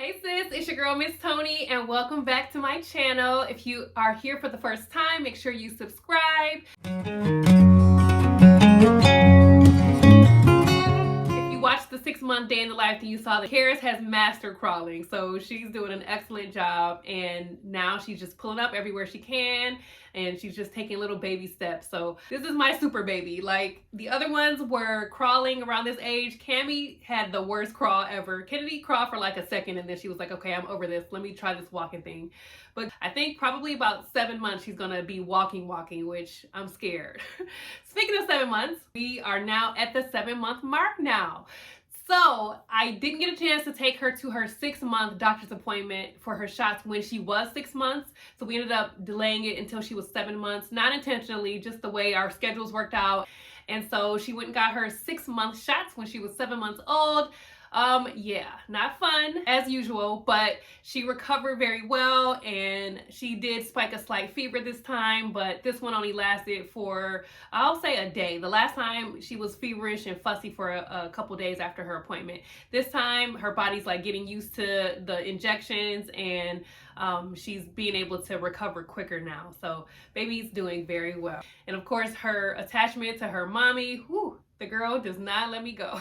Hey sis, it's your girl Miss Toni and welcome back to my channel. If you are here for the first time, make sure you subscribe. If you watched the 6-month day in the life, then you saw that Karis has mastered crawling. So she's doing an excellent job and now she's just pulling up everywhere she can and she's just taking little baby steps. So this is my super baby. Like the other ones were crawling around this age. Cammy had the worst crawl ever. Kennedy crawled for like a second and then she was like, okay, I'm over this. Let me try this walking thing. But I think probably about 7 months she's gonna be walking, which I'm scared. Speaking of 7 months, we are now at the 7-month mark now. So I didn't get a chance to take her to her 6-month doctor's appointment for her shots when she was 6 months. So we ended up delaying it until she was 7 months, not intentionally, just the way our schedules worked out. And so she went and got her 6-month shots when she was 7 months old. Yeah, not fun as usual, but she recovered very well and she did spike a slight fever this time, but this one only lasted for, I'll say, a day. The last time she was feverish and fussy for a couple days after her appointment. This time her body's like getting used to the injections and she's being able to recover quicker now. So baby's doing very well. And of course her attachment to her mommy, whew, the girl does not let me go.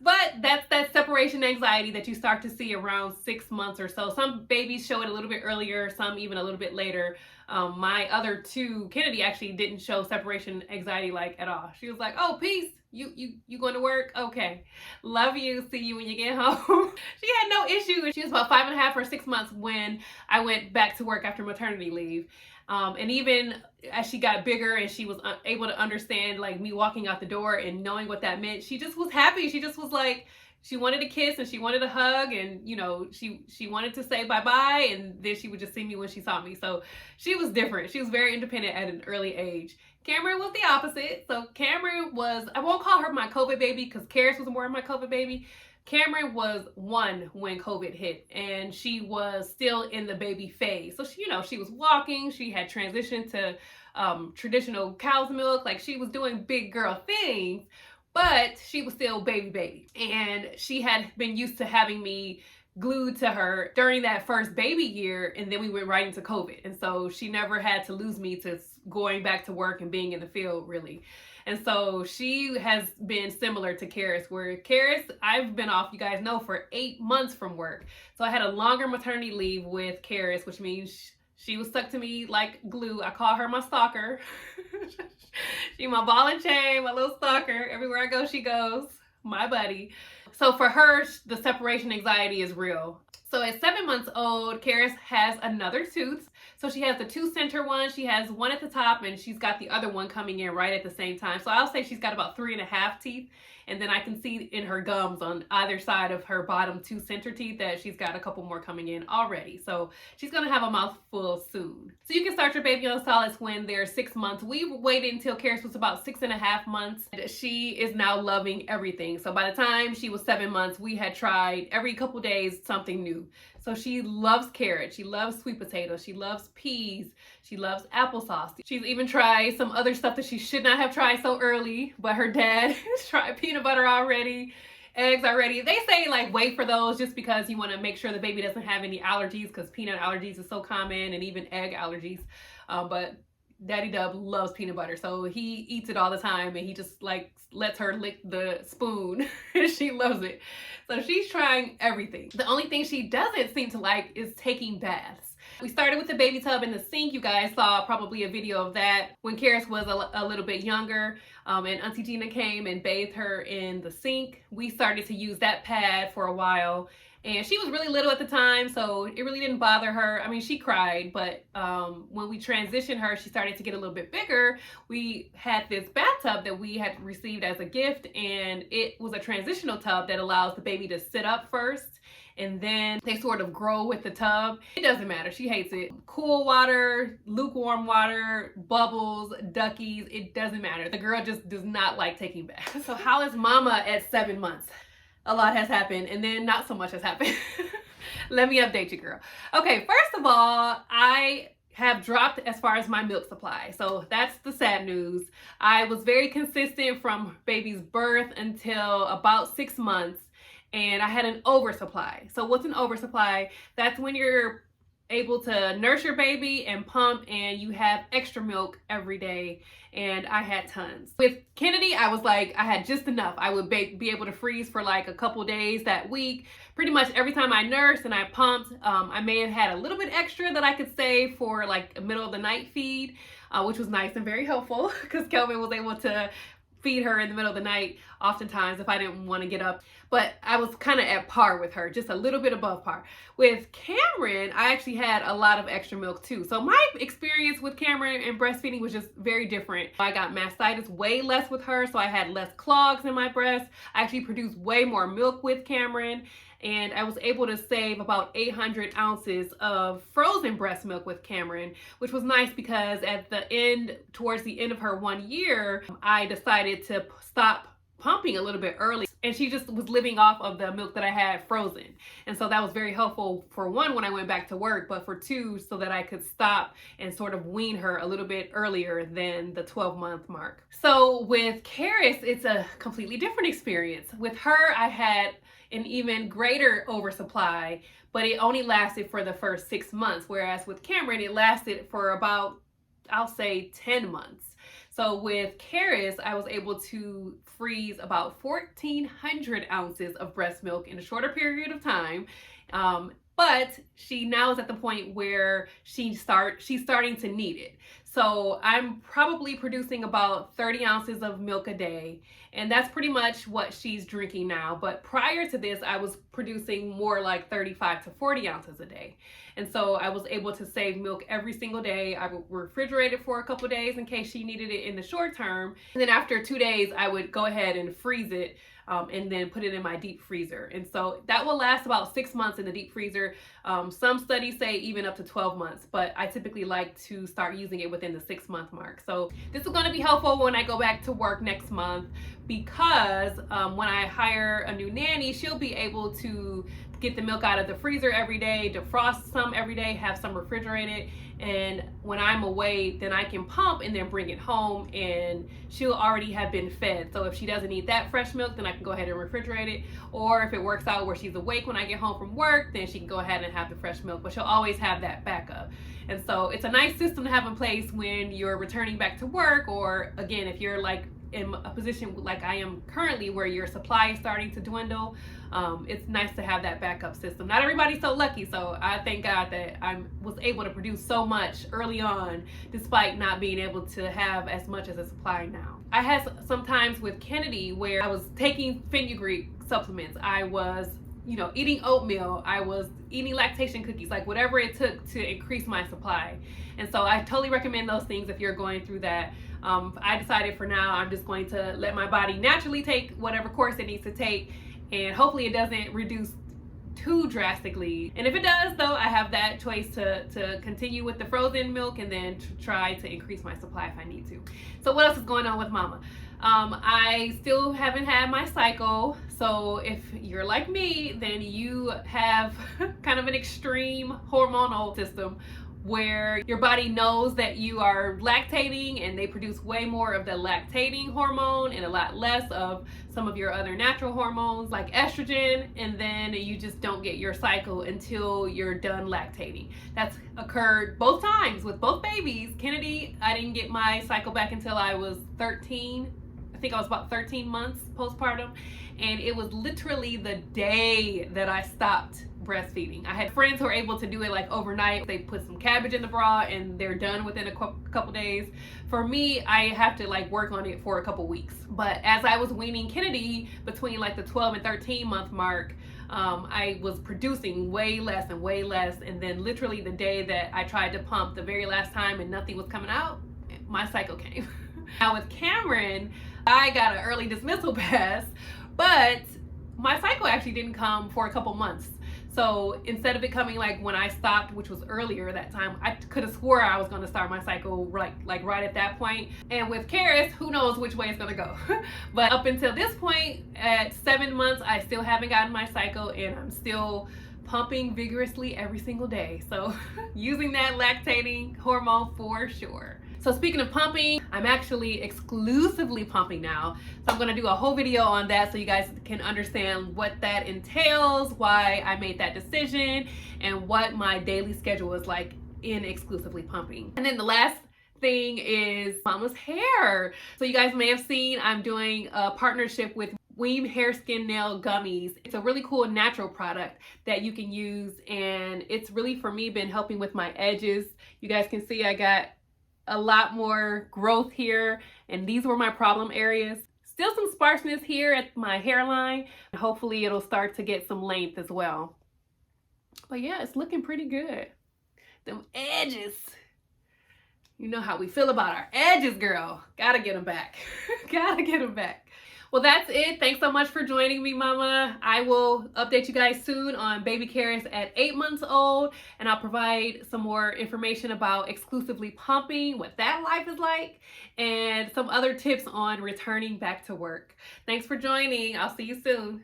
But that's that separation anxiety that you start to see around 6 months or so. Some babies show it a little bit earlier, some even a little bit later. My other two, Kennedy actually didn't show separation anxiety like at all. She was like, oh, peace. You going to work? Okay. Love you. See you when you get home. She had no issue. She was about 5.5 or 6 months when I went back to work after maternity leave. And even as she got bigger and she was able to understand like me walking out the door and knowing what that meant, she just was happy. She just was like, she wanted a kiss and she wanted a hug and, you know, she wanted to say bye-bye and then she would just see me when she saw me. So she was different. She was very independent at an early age. Cameron was the opposite. So Cameron was, I won't call her my COVID baby because Karis was more my COVID baby. Cameron was 1 when COVID hit and she was still in the baby phase. So she, you know, she was walking, she had transitioned to traditional cow's milk, like she was doing big girl things, but she was still baby. And she had been used to having me glued to her during that first baby year, and then we went right into COVID. And so she never had to lose me to going back to work and being in the field really. And so she has been similar to Karis, where Karis, I've been off, you guys know, for 8 months from work. So I had a longer maternity leave with Karis, which means she was stuck to me like glue. I call her my stalker. She my ball and chain, my little stalker. Everywhere I go, she goes. My buddy. So for her, the separation anxiety is real. So at 7 months old, Karis has another tooth. So she has the 2 center one, she has one at the top, and she's got the other one coming in right at the same time. So I'll say she's got about 3.5 teeth. And then I can see in her gums on either side of her bottom 2 center teeth that she's got a couple more coming in already. So she's gonna have a mouthful soon. So you can start your baby on solids when they're 6 months. We waited until Karis was about 6.5 months. She is now loving everything. So by the time she was 7 months, we had tried every couple days something new. So she loves carrots, she loves sweet potatoes, she loves peas, she loves applesauce. She's even tried some other stuff that she should not have tried so early, but her dad tried peanut butter already, eggs already. They say like wait for those just because you want to make sure the baby doesn't have any allergies because peanut allergies is so common and even egg allergies. But Daddy Dub loves peanut butter, so he eats it all the time and he just like lets her lick the spoon. She loves it. So she's trying everything. The only thing she doesn't seem to like is taking baths. We started with the baby tub in the sink. You guys saw probably a video of that when Karis was a little bit younger, and Auntie Gina came and bathed her in the sink. We started to use that pad for a while. And she was really little at the time, so it really didn't bother her. I mean, she cried, but when we transitioned her, she started to get a little bit bigger. We had this bathtub that we had received as a gift, and it was a transitional tub that allows the baby to sit up first, and then they sort of grow with the tub. It doesn't matter. She hates it. Cool water, lukewarm water, bubbles, duckies, it doesn't matter. The girl just does not like taking baths. So how is mama at 7 months? A lot has happened and then not so much has happened. Let me update you, girl. Okay, first of all, I have dropped as far as my milk supply. So that's the sad news. I was very consistent from baby's birth until about 6 months. and I had an oversupply. So what's an oversupply? That's when you're able to nurse your baby and pump and you have extra milk every day, and I had tons. With Kennedy, I was like, I had just enough. I would be able to freeze for like a couple days that week. Pretty much every time I nursed and I pumped, I may have had a little bit extra that I could save for like a middle of the night feed, which was nice and very helpful because Kelvin was able to feed her in the middle of the night oftentimes if I didn't want to get up. But I was kind of at par with her, just a little bit above par. With Cameron, I actually had a lot of extra milk too. So my experience with Cameron and breastfeeding was just very different. I got mastitis way less with her, so I had less clogs in my breast. I actually produced way more milk with Cameron, and I was able to save about 800 ounces of frozen breast milk with Cameron, which was nice because at the end, towards the end of her 1 year, I decided to stop pumping a little bit early, and she just was living off of the milk that I had frozen. And so that was very helpful, for one, when I went back to work, but for two, so that I could stop and sort of wean her a little bit earlier than the 12-month mark. So with Karis, it's a completely different experience. With her, I had an even greater oversupply, but it only lasted for the first 6 months, whereas with Cameron, it lasted for about, I'll say, 10 months. So with Karis, I was able to freeze about 1,400 ounces of breast milk in a shorter period of time. But she now is at the point where she's starting to need it. So I'm probably producing about 30 ounces of milk a day, and that's pretty much what she's drinking now. But prior to this, I was producing more like 35 to 40 ounces a day. And so I was able to save milk every single day. I would refrigerate it for a couple days in case she needed it in the short term. And then after 2 days, I would go ahead and freeze it and then put it in my deep freezer. And so that will last about 6 months in the deep freezer. Some studies say even up to 12 months, but I typically like to start using it within the 6-month mark. So this is going to be helpful when I go back to work next month, because when I hire a new nanny, she'll be able to get the milk out of the freezer every day, defrost some every day, have some refrigerated, and when I'm away, then I can pump and then bring it home, and she'll already have been fed. So if she doesn't need that fresh milk, then I can go ahead and refrigerate it. Or if it works out where she's awake when I get home from work, then she can go ahead and have the fresh milk, but she'll always have that backup. And so it's a nice system to have in place when you're returning back to work, or again, if you're like in a position like I am currently where your supply is starting to dwindle. It's nice to have that backup system. Not everybody's so lucky, so I thank God that I was able to produce so much early on despite not being able to have as much as a supply now. I had some times with Kennedy where I was taking fenugreek supplements. I was eating oatmeal, I was eating lactation cookies, like whatever it took to increase my supply. And so I totally recommend those things if you're going through that. I decided for now I'm just going to let my body naturally take whatever course it needs to take, and hopefully it doesn't reduce too drastically. And if it does, though, I have that choice to continue with the frozen milk and then to try to increase my supply if I need to. So what else is going on with Mama? I still haven't had my cycle. So if you're like me, then you have kind of an extreme hormonal system where your body knows that you are lactating, and they produce way more of the lactating hormone and a lot less of some of your other natural hormones like estrogen, and then you just don't get your cycle until you're done lactating. That's occurred both times with both babies. Kennedy, I didn't get my cycle back until I was 13. I think I was about 13 months postpartum, and it was literally the day that I stopped breastfeeding. I had friends who were able to do it like overnight. They put some cabbage in the bra and they're done within a couple days. For me, I have to like work on it for a couple weeks. But as I was weaning Kennedy between like the 12 and 13 month mark, I was producing way less, and then literally the day that I tried to pump the very last time and nothing was coming out, my cycle came. Now with Cameron, I got an early dismissal pass, but my cycle actually didn't come for a couple months. So instead of it coming like when I stopped, which was earlier that time, I could have swore I was going to start my cycle like right at that point. And with Karis, who knows which way it's going to go. But up until this point, at 7 months, I still haven't gotten my cycle, and I'm still pumping vigorously every single day. So using that lactating hormone for sure. So speaking of pumping, I'm actually exclusively pumping now. So I'm gonna do a whole video on that so you guys can understand what that entails, why I made that decision, and what my daily schedule is like in exclusively pumping. And then the last thing is Mama's hair. So you guys may have seen I'm doing a partnership with Weem Hair Skin Nail Gummies. It's a really cool natural product that you can use, and it's really for me been helping with my edges. You guys can see I got a lot more growth here, and these were my problem areas. Still some sparseness here at my hairline. Hopefully it'll start to get some length as well. But yeah, it's looking pretty good. Them edges. You know how we feel about our edges, girl. Gotta get them back. Gotta get them back. Well, that's it. Thanks so much for joining me, Mama. I will update you guys soon on baby carrots at 8 months old, and I'll provide some more information about exclusively pumping, what that life is like, and some other tips on returning back to work. Thanks for joining. I'll see you soon.